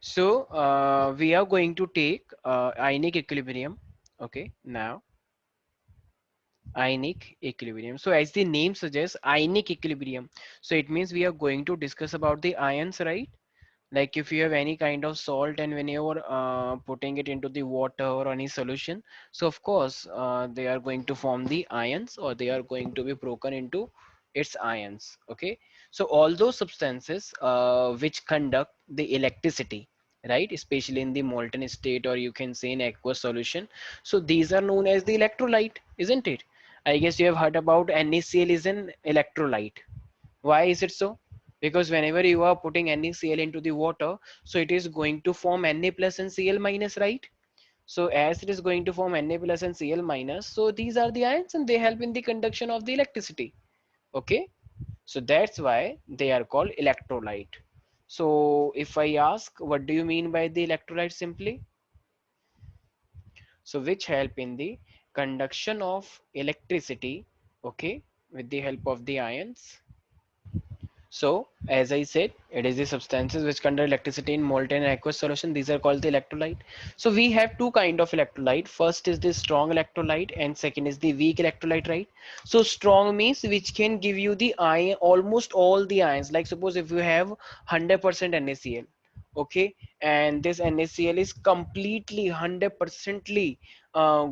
So we are going to take ionic equilibrium. Okay, now ionic equilibrium. So as the name suggests, ionic equilibrium. So it means we are going to discuss about the ions, right? Like if you have any kind of salt and when you're putting it into the water or any solution, so of course they are going to form the ions or they are going to be broken into its ions. Okay, so all those substances which conduct the electricity, right, especially in the molten state or you can say in aqueous solution, so these are known as the electrolyte, isn't it? I guess you have heard about NaCl is an electrolyte. Why is it so? Because whenever you are putting NaCl into the water, so it is going to form Na plus and Cl minus, right? So as it is going to form Na plus and Cl minus, so these are the ions and they help in the conduction of the electricity. Okay, so that's why they are called electrolyte. So if I ask, what do you mean by the electrolyte simply? So which help in the conduction of electricity, okay, with the help of the ions. So, as I said, it is the substances which conduct electricity in molten and aqueous solution. These are called the electrolyte. So, we have two kind of electrolyte. First is the strong electrolyte, and second is the weak electrolyte, right? So, strong means which can give you the ion, almost all the ions. Like suppose if you have 100% NaCl, okay, and this NaCl is completely 100%ly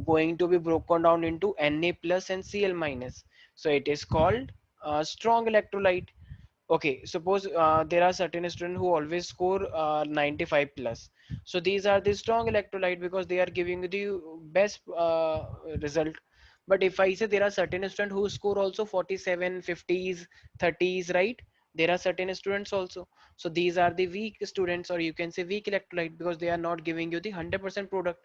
going to be broken down into Na plus and Cl minus. So, it is called strong electrolyte. Okay, suppose there are certain students who always score 95 plus. So these are the strong electrolyte because they are giving you the best result. But if I say there are certain students who score also 47, 50s, 30s, right? There are certain students also. So these are the weak students or you can say weak electrolyte because they are not giving you the 100% product.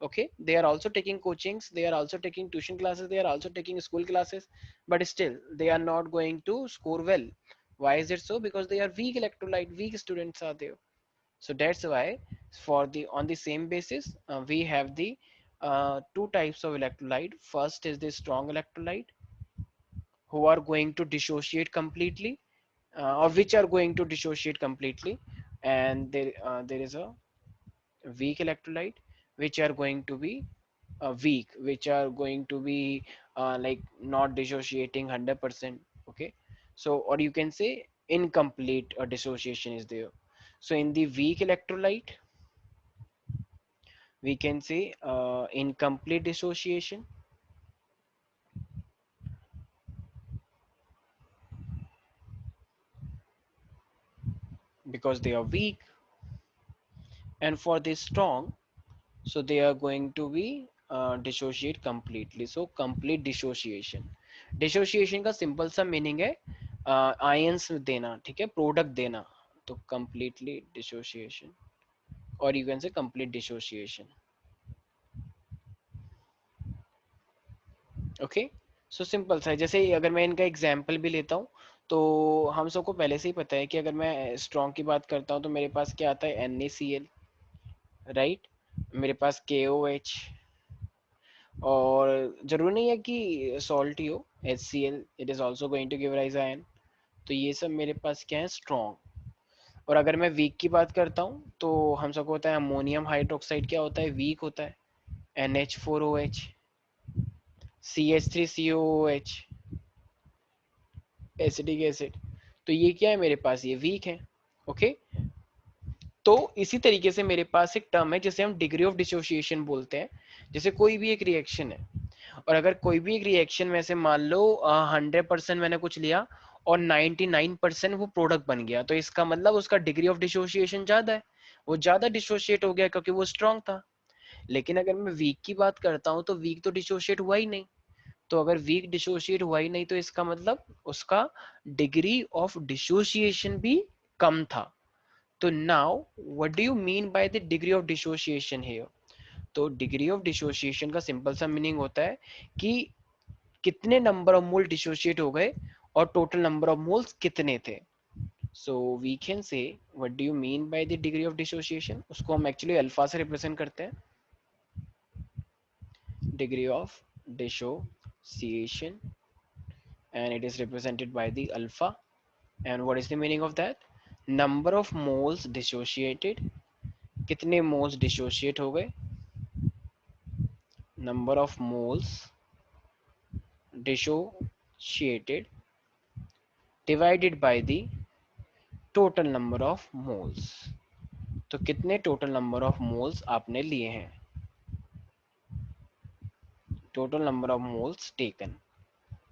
Okay, they are also taking coachings, they are also taking tuition classes, they are also taking school classes, but still they are not going to score well. Why is it so? Because they are weak electrolyte, weak students are there. So that's why for the on the same basis we have the two types of electrolyte. First is the strong electrolyte who are going to dissociate completely or which are going to dissociate completely, and there is a weak electrolyte which are going to be weak, which are going to be like not dissociating 100%. Okay, so or you can say incomplete dissociation is there. So in the weak electrolyte we can say incomplete dissociation because they are weak, and for the strong, so they are going to be dissociate completely. So complete dissociation, dissociation का simple सा meaning है ions देना, ठीक है, product देना. तो completely dissociation और you can say complete dissociation. Okay, so simple सा है. जैसे अगर मैं इनका एग्जांपल भी लेता हूँ तो हम सबको पहले से ही पता है कि अगर मैं स्ट्रॉन्ग की बात करता हूँ तो मेरे पास क्या आता है NaCl, राइट, मेरे पास KOH, और जरूरी नहीं है कि सॉल्ट ही हो, HCl it is also going to give rise ion. तो ये सब मेरे पास क्या है, स्ट्रॉन्ग. और अगर मैं वीक की बात करता हूँ तो हम सबको होता है अमोनियम हाइड्रोक्साइड क्या होता है, वीक होता है, NH4OH, CH3COOH, एसिटिक एसिड. तो ये क्या है मेरे पास, ये वीक है. ओके, तो इसी तरीके से मेरे पास एक टर्म है जिसे हम डिग्री ऑफ डिसोसिएशन बोलते हैं. जैसे कोई भी एक रिएक्शन है और अगर कोई भी एक रिएक्शन में से मान लो 100% मैंने कुछ लिया और 99% वो प्रोडक्ट बन गया, तो इसका मतलब उसका डिग्री ऑफ डिसोसिएशन ज्यादा है, वो ज्यादा डिसोशिएट हो गया क्योंकि वो स्ट्रांग था. लेकिन अगर मैं वीक की बात करता हूँ तो वीक तो डिसोशिएट हुआ ही नहीं. तो अगर वीक डिसोशिएट हुआ ही नहीं तो इसका मतलब उसका डिग्री ऑफ डिसोसिएशन भी कम था. तो now what do you mean by the degree of dissociation here? तो डिग्री ऑफ डिसोसिएशन का सिंपल सा मीनिंग होता है कि कितने नंबर ऑफ मोल डिसोशिएट हो गए और टोटल नंबर ऑफ मोल्स कितने थे. So we can say what do you mean by the degree of dissociation, उसको हम एक्चुअली अल्फा से रिप्रेजेंट करते हैं. Degree of dissociation and it is represented by the alpha. And what is the meaning of that? Number of moles dissociated कितने moles dissociate हो गए, number of moles dissociated divided by the total number of moles. तो कितने total number of moles आपने लिए हैं, total number of moles taken.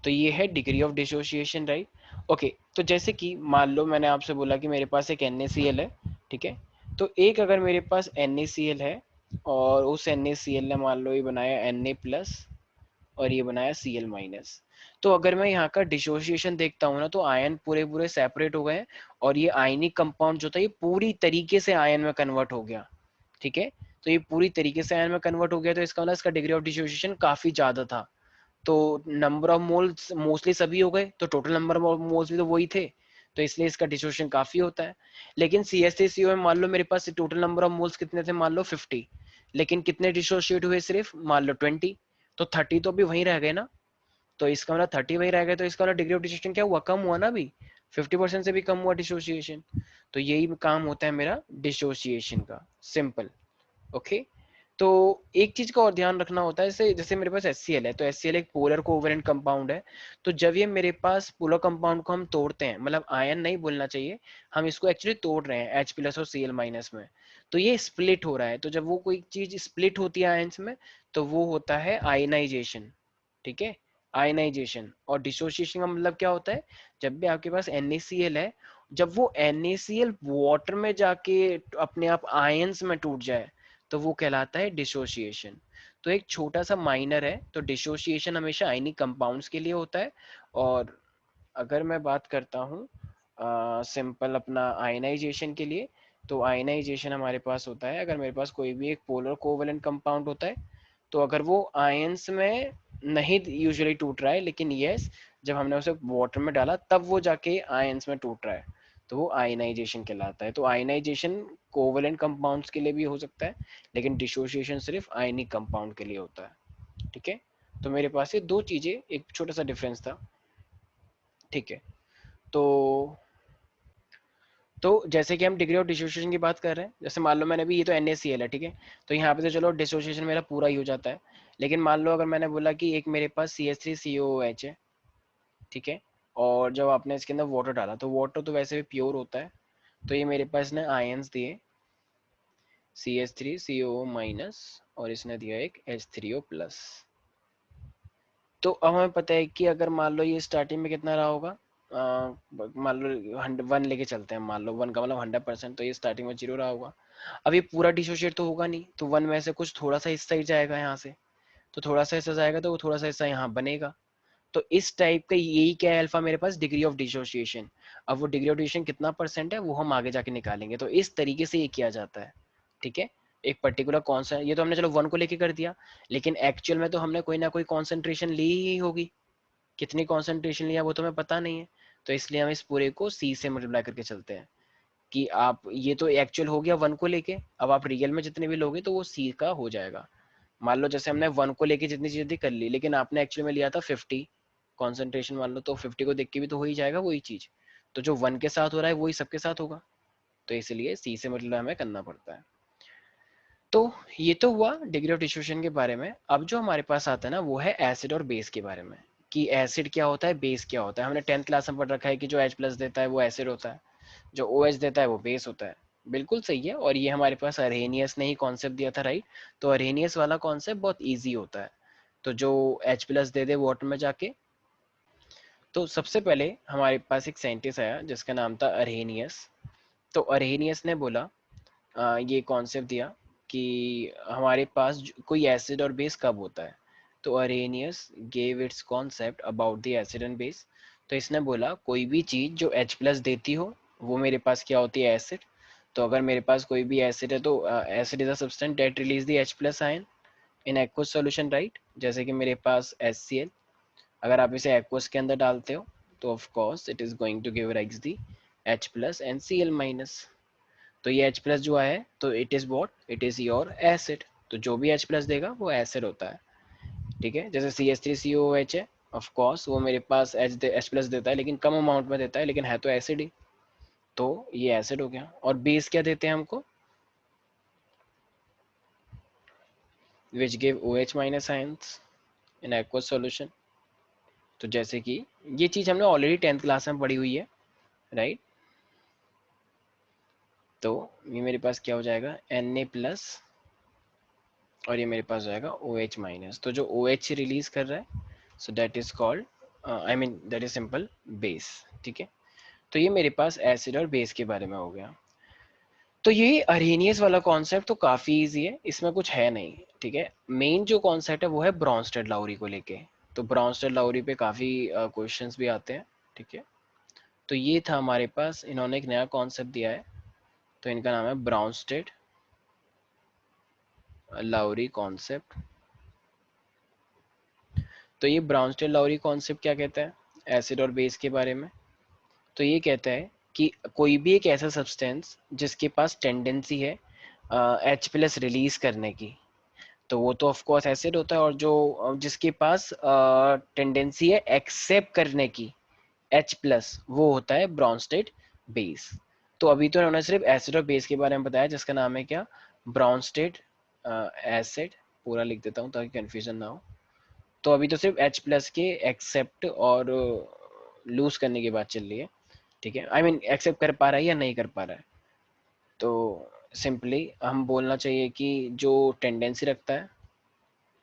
तो ये है degree of dissociation, right. Okay, तो जैसे कि मान लो मैंने आपसे बोला कि मेरे पास एक NaCl है, ठीक है। तो एक अगर मेरे पास NaCl है और उस NaCl ने मान लो ये बनाया Na प्लस और ये बनाया Cl माइनस, तो अगर मैं यहाँ का डिसोसिएशन देखता हूँ ना, तो आयन पूरे पूरे सेपरेट हो गए हैं और ये आयनिक कंपाउंड जो था ये पूरी तरीके से आयन में कन्वर्ट हो गया, ठीक है। तो ये पूरी तरीके से आयन में कन्वर्ट हो गया, तो इसका मतलब इसका डिग्री ऑफ डिसोसिएशन काफी ज्यादा था। तो नंबर ऑफ मोल्स मोस्टली सभी हो गए, तो टोटल नंबर ऑफ मोल्स भी तो वही थे, तो इसलिए इसका डिसोसिएशन काफी होता है। लेकिन CH3CO में मान लो मेरे पास टोटल नंबर ऑफ मोल्स कितने थे, मान लो 50, लेकिन कितने डिसोसिएट हुए, सिर्फ मान लो 20, तो 30 तो अभी वहीं रह गए ना। तो इसका मतलब 30 वहीं रह गए, तो इसका मतलब डिग्री ऑफ डिसोसिएशन क्या हुआ, कम हुआ ना अभी, 50% से भी कम हुआ डिसोसिएशन। तो यही काम होता है मेरा डिसोसिएशन का, सिंपल। ओके। तो एक चीज का और ध्यान रखना होता है, जैसे जैसे मेरे पास HCl है, तो HCl एक पोलर कोवेलेंट कंपाउंड है। तो जब ये मेरे पास पोलर कंपाउंड को हम तोड़ते हैं, मतलब आयन नहीं बोलना चाहिए, हम इसको एक्चुअली तोड़ रहे हैं H प्लस और Cl माइनस में, तो ये स्प्लिट हो रहा है। तो जब वो कोई चीज स्प्लिट होती है आयन्स में, तो वो होता है आयनाइजेशन, ठीक है, आयनाइजेशन। और डिसोसिएशन का मतलब क्या होता है, जब भी आपके पास NaCl है, जब वो NaCl वाटर में जाके अपने आप आयंस में टूट जाए, तो वो कहलाता है डिसोसिएशन। तो एक छोटा सा माइनर है, तो डिसोसिएशन हमेशा आयनिक कंपाउंड्स के लिए होता है। और अगर मैं बात करता हूँ सिंपल अपना आयनाइजेशन के लिए, तो आयनाइजेशन हमारे पास होता है अगर मेरे पास कोई भी एक पोलर कोवेलेंट कंपाउंड होता है, तो अगर वो आयंस में नहीं यूजुअली टूट रहा है, लेकिन यस, जब हमने उसे वाटर में डाला तब वो जाके आयंस में टूट रहा है, तो वो आयनाइजेशन कहलाता है। तो आयनाइजेशन कोवेलेंट कंपाउंड्स के लिए भी हो सकता है, लेकिन डिसोसिएशन सिर्फ आयनिक कंपाउंड के लिए होता है, ठीक है। तो मेरे पास ये दो चीजें, एक छोटा सा डिफरेंस था, ठीक है। तो तो जैसे कि हम डिग्री ऑफ डिसोसिएशन की बात कर रहे हैं, जैसे मान लो मैंने भी, ये तो NaCl है, ठीक है, तो यहाँ पे तो चलो डिसोसिएशन मेरा पूरा ही हो जाता है। लेकिन मान लो अगर मैंने बोला कि एक मेरे पास CH3COOH है, ठीक है, और जब आपने इसके अंदर वाटर डाला, तो वाटर तो वैसे भी प्योर होता है, तो ये मेरे पास ने आयंस दिए CH3COO माइनस और इसने दिया एक H3O प्लस। तो अब हमें पता है कि अगर मान लो ये स्टार्टिंग में कितना रहा होगा, मान लो 1 लेके चलते हैं, मान लो 1 का मतलब 100%, तो ये स्टार्टिंग में 0 रहा होगा। अब ये पूरा डिसोशिएट तो होगा नहीं, तो 1 में से कुछ थोड़ा सा हिस्सा ही जाएगा यहाँ से, तो थोड़ा सा हिस्सा जाएगा, तो वो थोड़ा सा हिस्सा यहाँ बनेगा। तो इस टाइप का यही क्या है अल्फा, मेरे पास डिग्री ऑफ डिसोसिएशन। अब वो डिग्री ऑफ डिसोसिएशन कितना परसेंट है वो हम आगे जाके निकालेंगे, तो इस तरीके से ये किया जाता है, ठीक है। एक पर्टिकुलर कॉन्सेंट, ये तो हमने चलो 1 को लेके कर दिया, लेकिन एक्चुअल में तो हमने कोई ना कोई कॉन्सेंट्रेशन ली ही होगी, कितनी कॉन्सेंट्रेशन लिया वो तो हमें पता नहीं है, तो इसलिए हम इस पूरे को C से मल्टीप्लाई करके चलते हैं। कि आप ये तो एक्चुअल हो गया 1 को लेके, अब आप रियल में जितने भी लोगे तो वो C का हो जाएगा। मान लो जैसे हमने 1 को लेके जितनी चीजें थी कर ली, लेकिन आपने एक्चुअल में लिया था 50 कॉन्सेंट्रेशन, मान लो, तो 50 को देख के भी तो हो ही जाएगा वही चीज, तो जो 1 के साथ हो रहा है वही सबके साथ होगा, तो इसलिए C से मतलब हमें करना पड़ता है। तो ये तो हुआ डिग्री ऑफ डिस्ट्रीब्यूशन के बारे में। अब जो हमारे पास आता है ना, वो है एसिड और बेस के बारे में, कि एसिड क्या होता है, बेस क्या होता है। हमने 10th क्लास में पढ़ रखा है कि जो H प्लस देता है वो एसिड होता है, जो OH देता है वो बेस होता है। बिल्कुल सही है, और ये हमारे पास अरेनियस ने ही कॉन्सेप्ट दिया था, राइट। तो अरेनियस वाला कॉन्सेप्ट बहुत ईजी होता है, तो जो H प्लस दे दे वाटर में जाके। तो सबसे पहले हमारे पास एक साइंटिस्ट आया जिसका नाम था अरेनियस। तो अरेनियस ने बोला, ये कॉन्सेप्ट दिया कि हमारे पास कोई एसिड और बेस कब होता है। तो Arrhenius gave it's concept about the acid and base. तो इसने बोला कोई भी चीज़ जो H प्लस देती हो वो मेरे पास क्या होती है, एसिड। तो अगर मेरे पास कोई भी एसिड है, तो acid is a substance that release the H plus ion in aqueous solution, right. जैसे कि मेरे पास HCl, अगर आप इसे एक्वस के अंदर डालते हो, तो of course it is going to give rise the H plus and Cl minus. तो ये H प्लस जो है, तो it is what, it is your acid. तो जो भी H प्लस देगा वो एसिड होता है, ठीक है। जैसे CH3COOH है, ऑफ कोर्स वो मेरे पास H प्लस देता है, लेकिन कम अमाउंट में देता है, लेकिन है तो एसिड ही, तो ये एसिड हो गया। और बेस क्या देते हैं हमको, which give OH minus ions in aqueous solution. तो जैसे कि ये चीज हमने ऑलरेडी 10th क्लास में पढ़ी हुई है, राइट? तो ये मेरे पास क्या हो जाएगा, Na प्लस, और ये मेरे पास हो जाएगा OH माइनस। तो जो OH रिलीज कर रहा है, so that is called, I mean that is simple base, ठीक है? तो ये मेरे पास एसिड और बेस के बारे में हो गया। तो ये अरेनियस वाला कॉन्सेप्ट तो काफ़ी इजी है, इसमें कुछ है नहीं, ठीक है? मेन जो कॉन्सेप्ट है वो है ब्रॉन्स्टेड लाउरी को लेके। तो ब्रॉन्स्टेड लाउरी पे काफ़ी क्वेश्चंस भी आते हैं, ठीक है? तो ये था हमारे पास, इन्होंने एक नया कॉन्सेप्ट दिया है, तो इनका नाम है ब्रॉन्स्टेड लाउरी कॉन्सेप्ट। तो ये ब्रॉन्स्टेड लाउरी कॉन्सेप्ट क्या कहता है एसिड और बेस के बारे में? तो ये कहता है कि कोई भी एक ऐसा सब्सटेंस जिसके पास टेंडेंसी है H प्लस रिलीज करने की, तो वो तो ऑफ कोर्स एसिड होता है, और जो जिसके पास टेंडेंसी है एक्सेप्ट करने की H प्लस, वो होता है ब्रॉन्स्टेड बेस। तो अभी तो उन्होंने सिर्फ एसिड और बेस के बारे में बताया, जिसका नाम है क्या, ब्रॉन्स्टेड एसिड। पूरा लिख देता हूँ ताकि कंफ्यूजन ना हो। तो अभी तो सिर्फ H प्लस के एक्सेप्ट और लूज करने की बात चल रही है, ठीक है? आई मीन एक्सेप्ट कर पा रहा है या नहीं कर पा रहा है। तो सिंपली हम बोलना चाहिए कि जो टेंडेंसी रखता है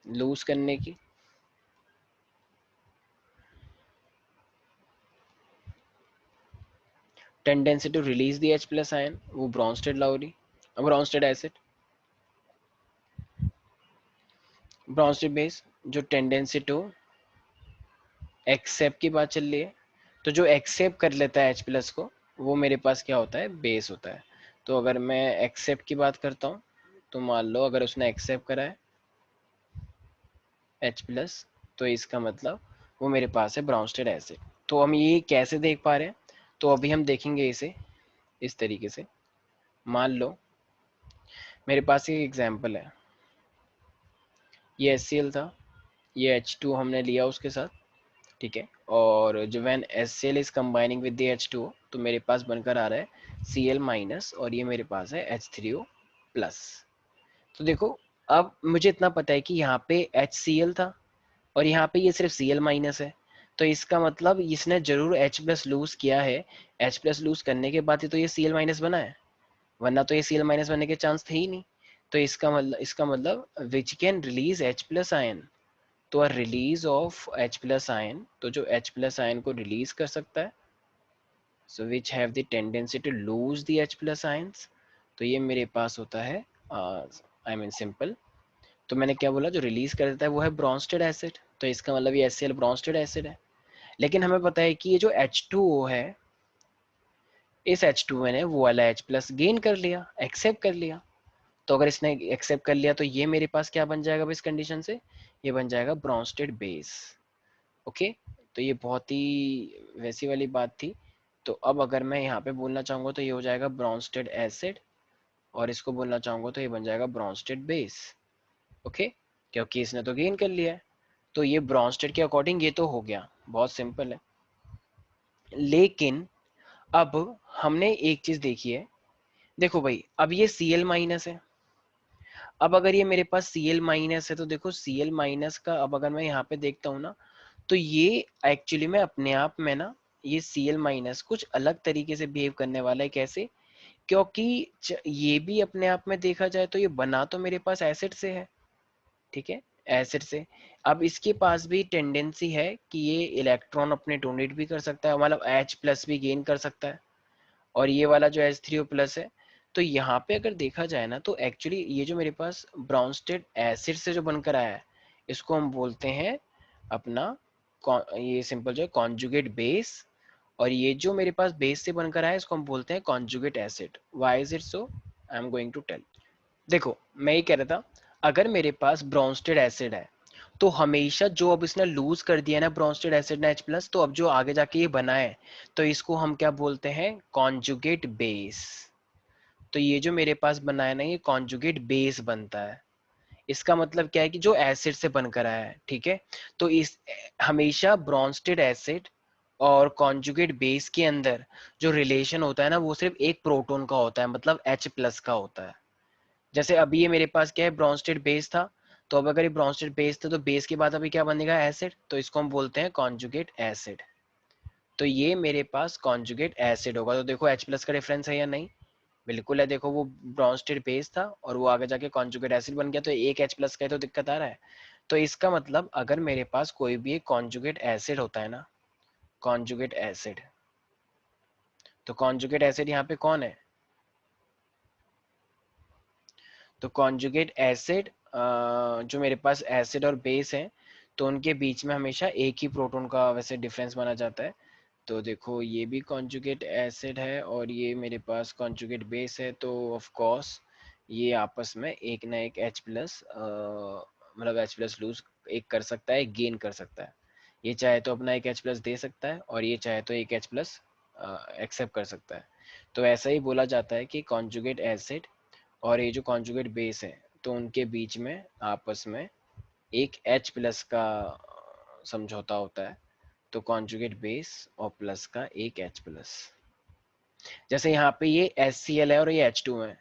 लूज करने की, tendency to release the H plus ion, वो Bronsted Lowry, Bronsted acid. Bronsted base, जो टेंडेंसी टू एक्सेप्ट की बात चल रही है, तो जो एक्सेप्ट कर लेता है H प्लस को, वो मेरे पास क्या होता है, बेस होता है। तो अगर मैं एक्सेप्ट की बात करता हूँ, तो मान लो अगर उसने एक्सेप्ट करा है H प्लस, तो इसका मतलब वो मेरे पास है ब्रॉन्स्टेड एसिड। तो हम ये कैसे देख पा रहे हैं, तो अभी हम देखेंगे इसे इस तरीके से। मान लो मेरे पास एक एग्जांपल है, ये HCl था, ये H2 हमने लिया उसके साथ, ठीक है? और जो when HCl is combining with the H2O, तो मेरे पास बनकर आ रहा है Cl माइनस, और ये मेरे पास है H3O प्लस। तो देखो, अब मुझे इतना पता है कि यहाँ पे HCl था और यहाँ पे ये सिर्फ Cl माइनस है, तो इसका मतलब इसने जरूर H प्लस लूज किया है। H प्लस लूज करने के बाद ही तो ये Cl माइनस बना है, वरना तो ये Cl माइनस बनने के चांस थे ही नहीं। तो इसका मतलब which can release H plus ion, तो a release of H plus ion, तो जो H प्लस आयन को रिलीज कर सकता है, so which have the tendency to lose the H plus ions, तो ये मेरे पास होता है आई मीन सिंपल। तो मैंने क्या बोला, जो रिलीज कर देता है वो है ब्रॉन्स्टेड एसिड, तो इसका मतलब ये HCl ब्रॉन्स्टेड एसिड है। लेकिन हमें पता है कि ये जो H2O है, इस H2O ने वो वाला H प्लस गेन कर लिया, एक्सेप्ट कर लिया। तो अगर इसने एक्सेप्ट कर लिया, तो ये मेरे पास क्या बन जाएगा इस कंडीशन से, ये बन जाएगा ब्रॉन्स्टेड बेस। ओके, तो ये बहुत ही वैसी वाली बात थी। तो अब अगर मैं यहाँ पे बोलना चाहूँगा तो ये हो जाएगा ब्रॉन्स्टेड एसिड, और इसको बोलना चाहूँगा तो ये बन जाएगा ब्रॉन्स्टेड बेस। ओके, क्योंकि इसने तो गेन कर लिया है। तो ये ब्रॉन्स्टेड के अकॉर्डिंग ये तो हो गया, बहुत सिंपल है। लेकिन अब हमने एक चीज देखी है, देखो भाई, अब ये Cl माइनस है। अब अगर ये मेरे पास Cl माइनस है, तो देखो Cl माइनस का अब अगर मैं यहाँ पे देखता हूँ ना, तो ये एक्चुअली में अपने आप में ना, ये Cl माइनस कुछ अलग तरीके से बिहेव करने वाला है। कैसे? क्योंकि ये भी अपने आप में देखा जाए तो ये बना तो मेरे पास एसिड से है, ठीक है, एसिड से। अब इसके पास भी टेंडेंसी है कि ये इलेक्ट्रॉन अपने डोनेट भी कर सकता है, मतलब H प्लस भी गेन कर सकता है, और ये वाला जो H3O प्लस है। तो यहाँ पे अगर देखा जाए ना, तो एक्चुअली ये जो मेरे पास ब्राउनस्टेड एसिड से जो बनकर आया है, इसको हम बोलते हैं अपना ये सिंपल जो है कॉन्जुगेट बेस। और ये जो मेरे पास बेस से बनकर आया है, इसको हम बोलते हैं conjugate acid. Why is it so, I am going to tell. देखो, मैं ये कह रहा था, अगर मेरे पास ब्राउनस्टेड एसिड है, तो हमेशा जो अब इसने लूज कर दिया ना ब्रॉन्स्टेड एसिड ने H प्लस, तो अब जो आगे जाके ये बना है, तो इसको हम क्या बोलते हैं, कॉन्जुगेट बेस। तो ये जो मेरे पास बना है ना, ये कॉन्जुगेट बेस बनता है। इसका मतलब क्या है कि जो एसिड से बनकर आया है, ठीक है? तो इस हमेशा ब्रॉन्स्टेड एसिड और कॉन्जुगेट बेस के अंदर जो रिलेशन होता है ना, वो सिर्फ एक प्रोटॉन का होता है, मतलब H प्लस का होता है। जैसे अभी ये मेरे पास क्या है, ब्रॉन्स्टेड बेस था, तो अब अगर ये ब्रॉन्स्टेड बेस थे तो बेस के बाद अभी क्या बनेगा, एसिड, तो इसको हम बोलते हैं कॉन्जुगेट एसिड। तो ये मेरे पास कॉन्जुगेट एसिड होगा। तो देखो H प्लस का डिफरेंस है या नहीं, बिल्कुल है। देखो वो ब्रॉन्स्टेड बेस था और वो आगे जाके कॉन्जुगेट एसिड बन गया, तो एक H प्लस का है तो दिक्कत आ रहा है। तो इसका मतलब अगर मेरे पास कोई भी एक कॉन्जुगेट एसिड होता है ना, कॉन्जुगेट एसिड, तो कॉन्जुगेट एसिड यहाँ पे कौन है, तो कॉन्जुगेट एसिड जो मेरे पास एसिड और बेस है, तो उनके बीच में हमेशा एक ही प्रोटॉन का वैसे डिफरेंस माना जाता है। तो देखो ये भी कॉन्जुगेट एसिड है और ये मेरे पास कॉन्जुगेट बेस है, तो ऑफ कोर्स ये आपस में एक ना एक H प्लस मतलब H प्लस लूज एक कर सकता है, गेन कर सकता है। ये चाहे तो अपना एक H प्लस दे सकता है और ये चाहे तो एक H प्लस एक्सेप्ट कर सकता है। तो ऐसा ही बोला जाता है कि कॉन्जुगेट एसिड और ये जो कॉन्जुगेट बेस है, तो उनके बीच में आपस में एक H प्लस का समझौता होता है। तो कॉन्जुगेट बेस और प्लस का एक H प्लस, जैसे यहाँ पे ये HCl है और ये H2 है।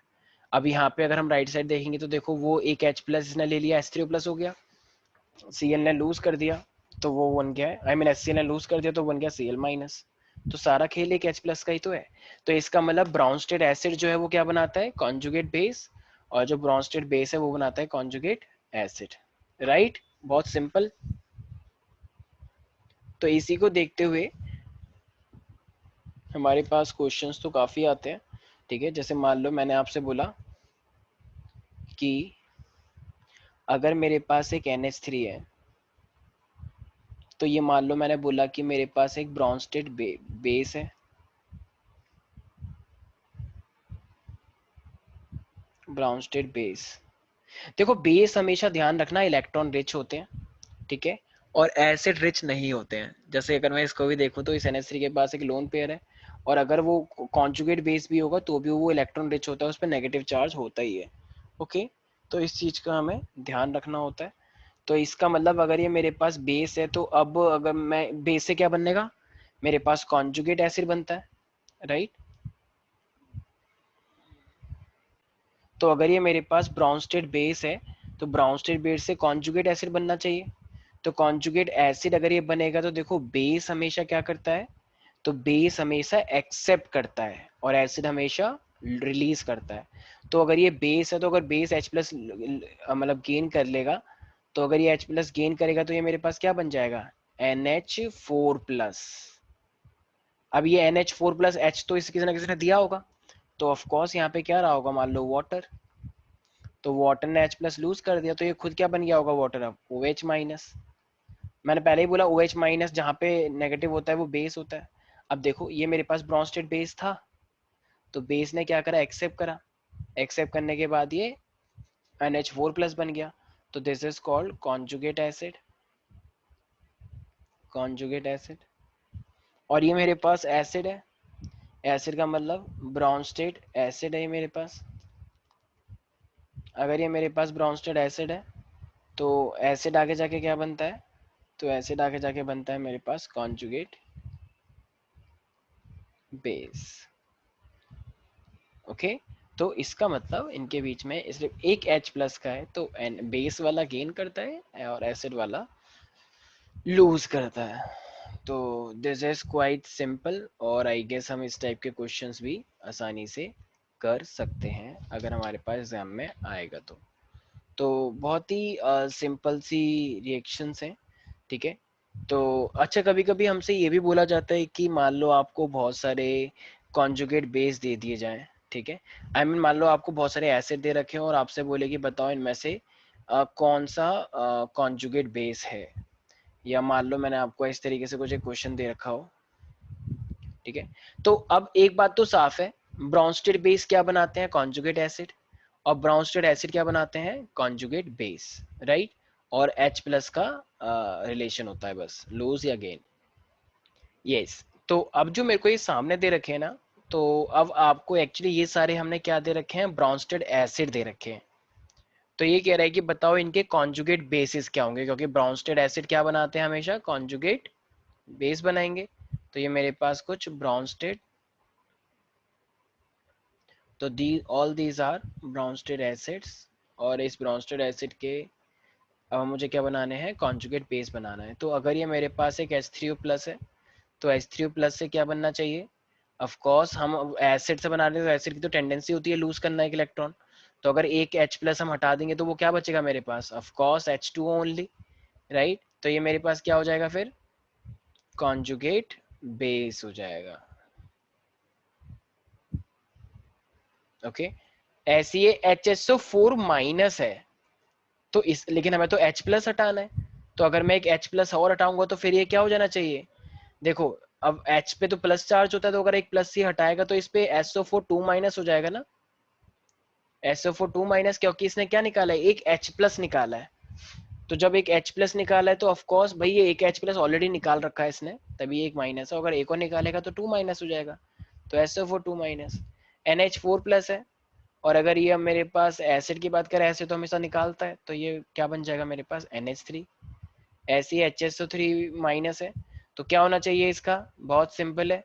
अब यहाँ पे अगर हम राइट साइड देखेंगे तो देखो वो एक H प्लस इसने ले लिया, H3 प्लस हो गया, Cl ने लूज कर दिया तो वो बन गया है, आई मीन HCl ने लूज कर दिया तो बन गया Cl माइनस। तो सारा खेल एक H प्लस का ही तो है। तो इसका मतलब ब्राउनस्टेड एसिड जो है वो क्या बनाता है, कॉन्जुगेट बेस, और जो ब्राउनस्टेड बेस है वो बनाता है कॉन्जुगेट एसिड। राइट, बहुत सिंपल। तो इसी को देखते हुए हमारे पास क्वेश्चंस तो काफ़ी आते हैं। ठीक है, जैसे मान लो मैंने आपसे बोला कि अगर मेरे पास एक NH3 है, तो ये मान लो मैंने बोला कि मेरे पास एक ब्रॉन्स्टेड बेस है, ब्राउनस्टेड बेस। देखो बेस हमेशा ध्यान रखना इलेक्ट्रॉन रिच होते हैं, ठीक है, और एसिड रिच नहीं होते हैं। जैसे अगर मैं इसको भी देखूं तो इस NH3 के पास एक लोन पेयर है, और अगर वो कॉन्जुगेट बेस भी होगा तो भी वो इलेक्ट्रॉन रिच होता है, उस पर नेगेटिव चार्ज होता ही है। ओके, तो इस चीज का हमें ध्यान रखना होता है। तो इसका मतलब अगर ये मेरे पास बेस है तो अब अगर मैं बेस से क्या बनेगा, मेरे पास कॉन्जुगेट एसिड बनता है, राइट। तो अगर ये मेरे पास ब्राउनस्टेड बेस है तो ब्राउनस्टेड बेस से कॉन्जुगेट एसिड बनना चाहिए। तो कॉन्जुगेट एसिड अगर ये बनेगा तो देखो बेस हमेशा क्या करता है, तो बेस हमेशा एक्सेप्ट करता है और एसिड हमेशा रिलीज करता है। तो अगर ये बेस है तो अगर बेस H प्लस मतलब गेन कर लेगा, तो अगर ये H प्लस गेन करेगा तो ये मेरे पास क्या बन जाएगा, NH4 प्लस। अब ये NH4 प्लस H तो इसे किसी ना किसी ने दिया होगा, तो ऑफ कोर्स यहाँ पे क्या रहा होगा, मान लो वाटर। तो वाटर ने H प्लस लूज कर दिया तो ये खुद क्या बन गया होगा वाटर, अब OH माइनस। मैंने पहले ही बोला OH माइनस जहाँ पे नेगेटिव होता है वो बेस होता है। अब देखो ये मेरे पास ब्रॉन्स्टेड बेस था, तो बेस ने क्या करा, एक्सेप्ट करा। एक्सेप्ट करने के बाद ये NH4 प्लस बन गया। तो this is called conjugate acid, conjugate acid. और ये मेरे पास एसिड है, एसिड का मतलब ब्रॉन्स्टेड एसिड है ये मेरे पास। अगर ये मेरे पास ब्रॉन्स्टेड एसिड है तो एसिड आगे जाके क्या बनता है, तो एसिड आगे जाके बनता है मेरे पास कॉन्जुगेट बेस। ओके, तो इसका मतलब इनके बीच में सिर्फ एक H प्लस का है, तो बेस वाला गेन करता है और एसिड वाला लूज करता है। तो दिस इज क्वाइट सिंपल, और आई गेस हम इस टाइप के क्वेश्चंस भी आसानी से कर सकते हैं अगर हमारे पास एग्जाम में आएगा तो बहुत ही सिंपल सी रिएक्शंस हैं। ठीक है, तो अच्छा कभी कभी हमसे ये भी बोला जाता है कि मान लो आपको बहुत सारे कॉन्जुगेट बेस दे दिए जाएं, ठीक है, आई मीन मान लो आपको बहुत सारे एसिड दे रखे हो और आपसे बोले कि बताओ इनमें से कौन सा कॉन्जुगेट बेस है। या मान लो मैंने आपको इस तरीके से कुछ एक क्वेश्चन दे रखा हो, ठीक है। तो अब एक बात तो साफ है, ब्राउनस्टेड बेस क्या बनाते हैं, कॉन्जुगेट एसिड, और ब्राउनस्टेड एसिड क्या बनाते हैं, कॉन्जुगेट बेस, राइट। और H प्लस का रिलेशन होता है बस, लूज या गेन। यस, तो अब जो मेरे को ये सामने दे रखे हैं ना, तो अब आपको एक्चुअली ये सारे हमने क्या दे रखे हैं, ब्राउनस्टेड एसिड दे रखे हैं। तो ये कह रहा है कि बताओ इनके कॉन्जुगेट बेसिस क्या होंगे, क्योंकि ब्राउनस्टेड एसिड क्या बनाते हैं, हमेशा कॉन्जुगेट बेस बनाएंगे। तो ये मेरे पास कुछ ब्राउनस्टेड, तो the all these are Bronsted acids, और इस ब्राउनस्टेड एसिड के अब मुझे क्या बनाने हैं, कॉन्जुगेट बेस बनाना है। तो अगर ये मेरे पास एक H3O प्लस है तो H3O प्लस से क्या बनना चाहिए, ऑफ कोर्स हम एसिड से बना रहे हैं तो एसिड की तो टेंडेंसी होती है लूज करना एक इलेक्ट्रॉन। तो अगर एक H प्लस हम हटा देंगे तो वो क्या बचेगा मेरे पास, of course H2O only, right. तो ये मेरे पास क्या हो जाएगा फिर, कॉन्जुगेट बेस हो जाएगा। ओके, ऐसे ये HSO4 माइनस है तो इस, लेकिन हमें तो H प्लस हटाना है। तो अगर मैं एक H प्लस और हटाऊंगा तो फिर ये क्या हो जाना चाहिए, देखो अब H पे तो प्लस चार्ज होता है, तो अगर एक प्लस सी हटाएगा तो इस पे SO4 2 माइनस हो जाएगा ना, SO4 2 माइनस, क्योंकि इसने क्या निकाला है, एक H प्लस निकाला है। तो जब एक H प्लस निकाला है तो ऑफ कोर्स भाई ये एक H प्लस ऑलरेडी निकाल रखा है इसने, तभी एक माइनस है, अगर एक और निकालेगा तो 2 माइनस हो जाएगा। तो SO4 2 माइनस, NH4 प्लस है। और अगर ये मेरे पास एसिड की बात करें, एसिड तो हमेशा निकालता है, तो ये क्या बन जाएगा मेरे पास, NH3। ऐसी HSO3 माइनस है, तो क्या होना चाहिए इसका, बहुत सिंपल है,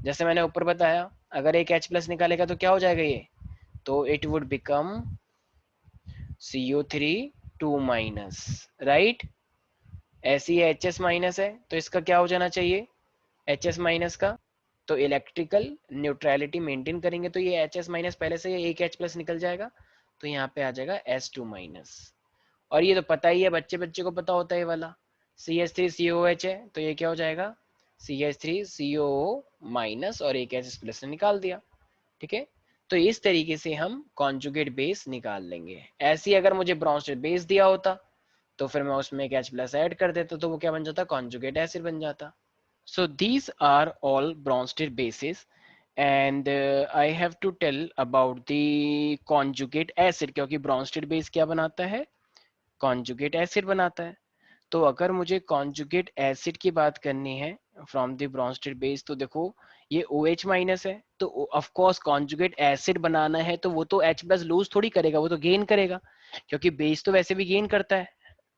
जैसे मैंने ऊपर बताया, अगर एक H प्लस निकालेगा तो क्या हो जाएगा ये, तो it would become CO3 2 minus, right. ऐसी HS माइनस है तो इसका क्या हो जाना चाहिए, HS माइनस का, तो इलेक्ट्रिकल न्यूट्रलिटी मेंटेन करेंगे तो ये HS माइनस पहले से एक H प्लस निकल जाएगा, तो यहाँ पे आ जाएगा S2 माइनस। और ये तो पता ही है, बच्चे बच्चे को पता होता है ये वाला, CH3COOH है तो ये क्या हो जाएगा, CH3COO माइनस, और एक H प्लस ने निकाल दिया, ठीक है। तो इस तरीके से हम कॉन्जुगेट बेस निकाल लेंगे। ऐसे ही अगर मुझे ब्रॉन्स्टेड बेस दिया होता तो फिर मैं उसमें एक H प्लस ऐड कर देता तो वो क्या बन जाता, कॉन्जुगेट एसिड बन जाता। So these are all Bronsted bases, and I have to tell about the conjugate acid, क्योंकि Bronsted base क्या बनाता है, conjugate acid बनाता है। तो अगर मुझे conjugate acid की बात करनी है from the Bronsted base, तो देखो ये OH माइनस है, तो of course conjugate acid बनाना है तो वो तो H प्लस लूज थोड़ी करेगा, वो तो गेन करेगा, क्योंकि बेस तो वैसे भी गेन करता है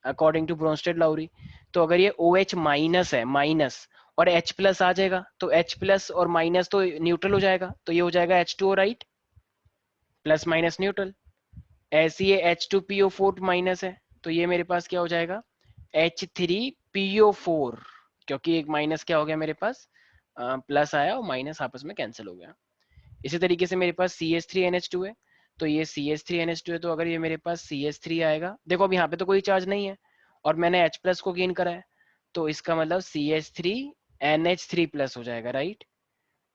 अकॉर्डिंग टू ब्रोंस्टेड लाउरी। तो अगर ये OH माइनस है, माइनस, और H प्लस आ जाएगा तो H प्लस और माइनस तो न्यूट्रल हो जाएगा, तो ये हो जाएगा H2O, right, plus minus neutral. ऐसे ये H2PO4 माइनस है तो ये मेरे पास क्या हो जाएगा, H3PO4, क्योंकि एक माइनस क्या हो गया मेरे पास, प्लस आया और माइनस आपस में कैंसिल हो गया। इसी तरीके से मेरे पास CH3NH2 है, तो ये CH3NH2 है, तो अगर ये मेरे पास CH3 आएगा, देखो अब यहाँ पे तो कोई चार्ज नहीं है और मैंने H प्लस को गेन करा है, तो इसका मतलब CH3NH3 प्लस हो जाएगा, right.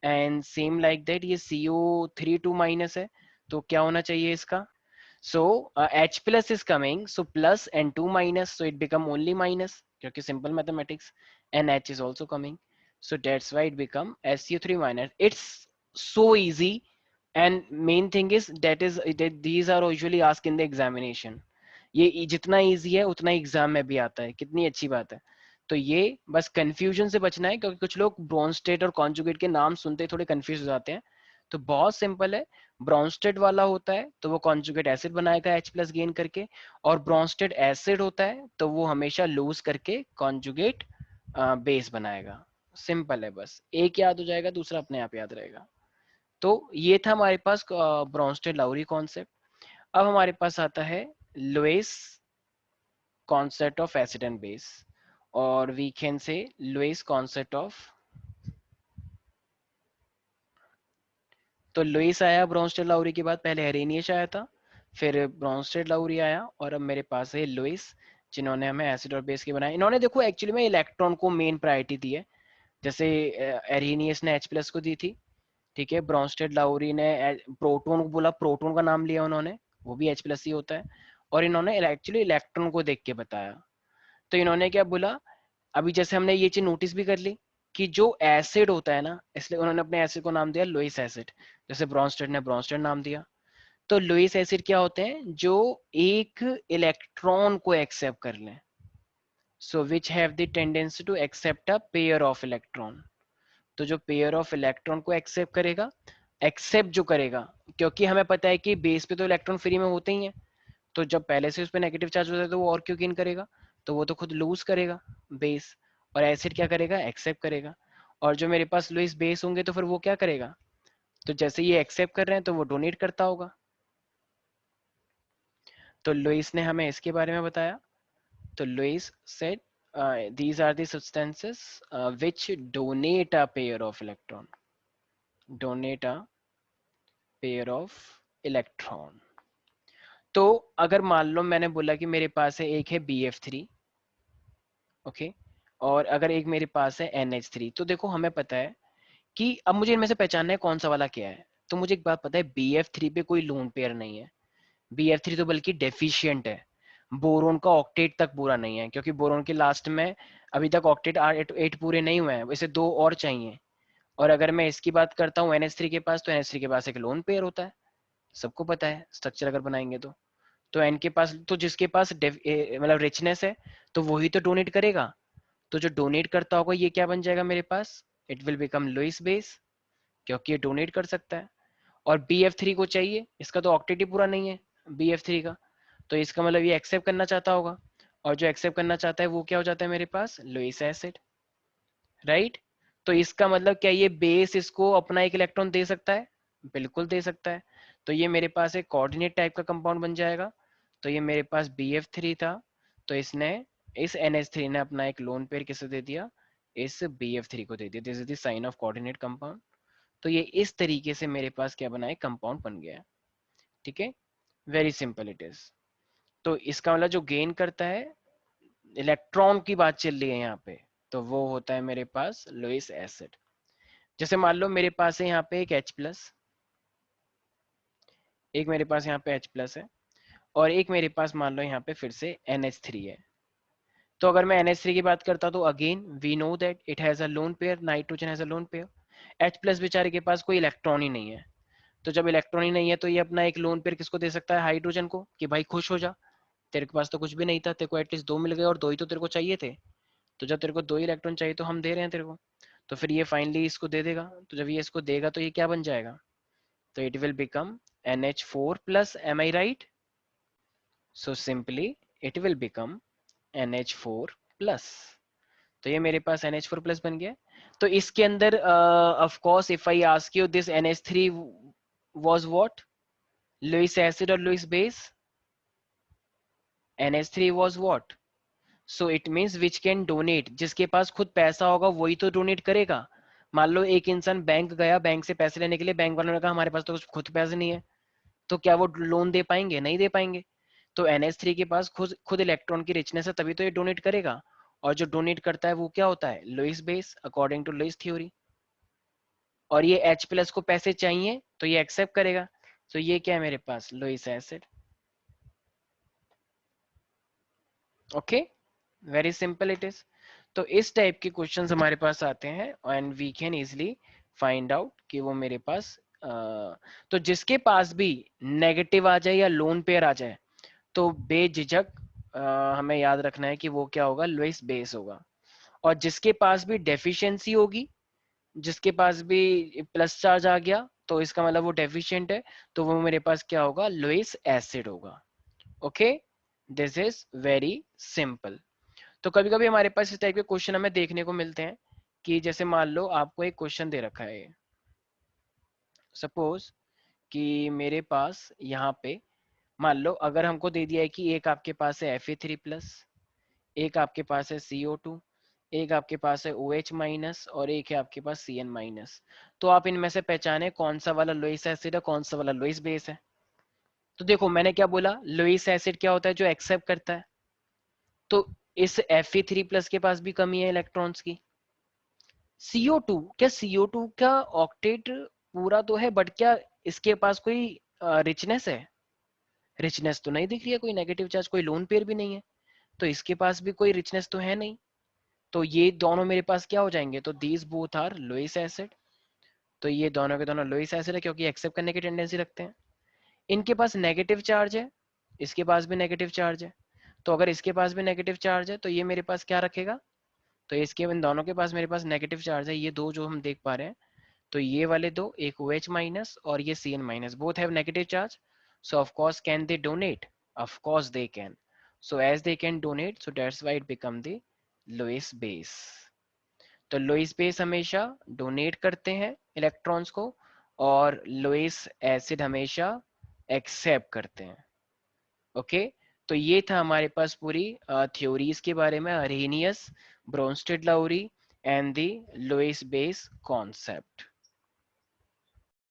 And same like that ये CO3 2 माइनस है, तो क्या होना चाहिए इसका, so H plus is coming, so plus and 2 minus, so it become only minus, क्योंकि simple mathematics, and H is also coming, so that's why it become SU3 minus. It's so easy, and main thing is that these are usually asked in the examination. ये जितना easy है उतना exam में भी आता है, कितनी अच्छी बात है। तो ये बस कंफ्यूजन से बचना है, क्योंकि कुछ लोग ब्रोंस्टेड और कॉन्जुगेट के नाम सुनते ही थोड़े कंफ्यूज हो जाते हैं। तो बहुत सिंपल है, ब्रोंस्टेड वाला होता है तो वो कॉन्जुगेट एसिड बनाएगा H प्लस गेन करके, और ब्रोंस्टेड एसिड होता है तो वो हमेशा लूज करके कॉन्जुगेट बेस बनाएगा। सिंपल है, बस एक याद हो जाएगा, दूसरा अपने आप याद रहेगा। तो ये था हमारे पास ब्रोंस्टेड लाउरी कॉन्सेप्ट। अब हमारे पास आता है Lewis concept of acid and base, और we can say Lewis concept of, तो लुईस आया ब्रोंस्टेड लाउरी के बाद, पहले हेरेनियस आया था, फिर ब्रोंस्टेड लाउरी आया, और अब मेरे पास है लुईस, जिन्होंने हमें एसिड और बेस के बनाए। इन्होंने देखो एक्चुअली में इलेक्ट्रॉन को मेन प्रायोरिटी दी है, जैसे एरेनियस ने H प्लस को दी थी, ठीक है, ब्रोंस्टेड लाउरी ने प्रोटॉन को बोला, प्रोटॉन का नाम लिया उन्होंने, वो भी H प्लस ही होता है, और इन्होंने एक्चुअली इलेक्ट्रॉन को देख के बताया। तो इन्होंने क्या बोला, अभी जैसे हमने ये चीज नोटिस भी कर ली कि जो एसिड होता है ना, इसलिए उन्होंने अपने एसिड को नाम दिया लुईस एसिड, जैसे ब्रोंस्टेड ने ब्रोंस्टेड नाम दिया। तो लुईस एसिड क्या होते हैं, जो एक इलेक्ट्रॉन को एक्सेप्ट कर लें, so which have the tendency to accept a pair of electron. तो जो पेयर ऑफ इलेक्ट्रॉन को एक्सेप्ट करेगा, एक्सेप्ट जो करेगा, क्योंकि हमें पता है कि बेस पे तो इलेक्ट्रॉन फ्री में होते ही हैं, तो जब पहले से उस पर नेगेटिव चार्ज होता है तो वो और क्यों गेन करेगा, तो वो तो खुद लूज करेगा बेस, और एसिड क्या करेगा, एक्सेप्ट करेगा। और जो मेरे पास लुईस बेस होंगे तो फिर वो क्या करेगा, तो जैसे ये एक्सेप्ट कर रहे हैं तो वो डोनेट करता होगा। तो लुईस ने हमें इसके बारे में बताया। तो Lewis said these are the substances which donate a pair of electron, donate a pair of electron. तो अगर मान लो मैंने बोला कि मेरे पास है एक है BF3, ओके, और अगर एक मेरे पास है NH3, तो देखो हमें पता है कि अब मुझे इनमें से पहचानना है कौन सा वाला क्या है। तो मुझे एक बात पता है, BF3 पे कोई लोन पेयर नहीं है, BF3 तो बल्कि डेफिशिएंट है, बोरोन का ऑक्टेट तक पूरा नहीं है, क्योंकि बोरोन के लास्ट में अभी तक ऑक्टेट 8 पूरे नहीं हुए हैं, वैसे 2 और चाहिए। और अगर मैं इसकी बात करता हूँ NH3 के पास, तो NH3 के पास एक लोन पेयर होता है, सबको पता है स्ट्रक्चर अगर बनाएंगे तो एन के पास, तो जिसके पास मतलब रिचनेस है तो वही तो डोनेट करेगा। तो जो डोनेट करता होगा ये क्या बन जाएगा मेरे पास, it will become Lewis base, क्योंकि ये डोनेट कर सकता है। और BF3 को चाहिए, इसका तो ऑक्टेट ही पूरा नहीं है BF3 का, तो इसका मतलब ये एक्सेप्ट करना चाहता होगा, और जो एक्सेप्ट करना चाहता है वो क्या हो जाता है मेरे पास, लुईस एसिड, राइट। तो इसका मतलब क्या ये बेस इसको अपना एक इलेक्ट्रॉन दे सकता है, बिल्कुल दे सकता है। तो ये मेरे पास एक कोऑर्डिनेट टाइप का कंपाउंड बन जाएगा। तो ये मेरे पास BF3 था, तो इसने, इस NH3 ने अपना एक लोन पेयर किसे दे दिया, इस BF3 को दे दिया। This is the sign of coordinate compound. तो ये इस तरीके से मेरे पास क्या बना है, कंपाउंड बन गया है। ठीक है, वेरी सिंपल इट इज। तो इसका मतलब जो गेन करता है, इलेक्ट्रॉन की बात चल रही है यहाँ पे, तो वो होता है मेरे पास लुईस एसिड। जैसे मान लो मेरे पास है यहाँ पे एक H+, एक मेरे पास यहाँ पे H+ है, और एक मेरे पास मान लो यहाँ पे फिर से NH3 है। तो अगर मैं NH3 की बात करता तो again we know that it has a lone pair, nitrogen has a lone pair. H+ बेचारे के पास कोई इलेक्ट्रॉन ही नहीं है, तो जब इलेक्ट्रॉन ही नहीं है तो ये अपना एक लोन पेयर किसको दे सकता है, हाइड्रोजन को, कि भाई खुश हो जा, तेरे के पास तो कुछ भी नहीं था, तेरे को एटलीस्ट 2 मिल गए, और 2 ही तो तेरे को चाहिए थे, तो जब तेरे को 2 ही इलेक्ट्रॉन चाहिए तो हम दे रहे हैं तेरे को। तो फिर ये फाइनली इसको दे देगा, तो जब ये इसको देगा तो ये क्या बन जाएगा, तो it will become NH4 plus, am I right? So simply it will become NH4 plus. तो ये मेरे पास NH4 plus बन गया। तो इसके अंदर of course if I ask you this NH3 was what, Lewis acid or Lewis base, NH3 was what, so it means which can donate, जिसके पास खुद पैसा होगा वही तो डोनेट करेगा। मान लो एक इंसान बैंक गया, बैंक से पैसे लेने के लिए, बैंक वालों ने कहा हमारे पास तो कुछ खुद पैसे नहीं है, तो क्या वो लोन दे पाएंगे, नहीं दे पाएंगे। तो NH3 के पास खुद खुद इलेक्ट्रॉन की रिचनेस है, तभी तो ये डोनेट करेगा। और जो डोनेट करता है वो क्या होता है, Lewis base, according to Lewis theory. और ये H+ को पैसे चाहिए तो ये एक्सेप्ट करेगा, तो ये क्या है मेरे पास, Lewis acid. Okay, very simple it is. तो इस टाइप के क्वेश्चंस हमारे पास आते हैं, and we can easily find out कि वो मेरे पास तो जिसके पास भी नेगेटिव आ जाए या लोन पेयर आ जाए, तो बेझिझक हमें याद रखना है कि वो क्या होगा, लुईस बेस होगा। और जिसके पास भी डेफिशिएंसी होगी, जिसके पास भी प्लस चार्ज आ गया, तो इसका मतलब वो डेफिशिएंट है, तो वो मेरे पास क्या होगा, लुईस एसिड होगा। Okay, this is very simple. तो कभी कभी हमारे पास इस टाइप के क्वेश्चन हमें देखने को मिलते हैं, कि जैसे मान लो आपको एक क्वेश्चन दे रखा है, सपोज कि मेरे पास यहाँ पे, मान लो अगर हमको दे दिया है कि एक आपके पास है Fe3+, एक आपके पास है CO2, एक आपके पास है OH-, और एक है आपके पास Cn-। तो आप इनमें से पहचाने कौन सा वाला लुईस एसिड है, कौन सा वाला लुईस बेस है। तो देखो मैंने क्या बोला, लुईस एसिड क्या होता है, जो एक्सेप्ट करता है। तो इस Fe3+ के पास भी कमी है इलेक्ट्रॉन्स की। CO2, क्या CO2 का ऑक्टेट पूरा तो है, बट क्या इसके पास कोई रिचनेस है, रिचनेस तो नहीं दिख रही है, कोई नेगेटिव चार्ज, कोई लोन पेयर भी नहीं है, तो इसके पास भी कोई रिचनेस तो है नहीं। तो ये दोनों मेरे पास क्या हो जाएंगे, तो these both are Lewis acid. तो ये दोनों के दोनों लुईस एसिड है, क्योंकि एक्सेप्ट करने की टेंडेंसी रखते हैं। इनके पास नेगेटिव चार्ज है, इसके पास भी नेगेटिव चार्ज है। तो अगर इसके पास भी नेगेटिव चार्ज है तो ये मेरे पास क्या रखेगा, तो इसके इन दोनों के पास मेरे पास नेगेटिव चार्ज है, ये दो जो हम देख पा रहे हैं, तो ये वाले दो, एक OH- और ये Cn-, both have negative charge. So of course can they donate, of course they can. So as they can donate, so that's why it become the Lewis base. तो लुईस बेस हमेशा donate करते हैं electrons को, और Lewis acid हमेशा accept करते हैं। Okay, तो ये था हमारे पास पूरी थ्योरीज के बारे में, Arrhenius, Bronsted Lowry and the Lewis base concept.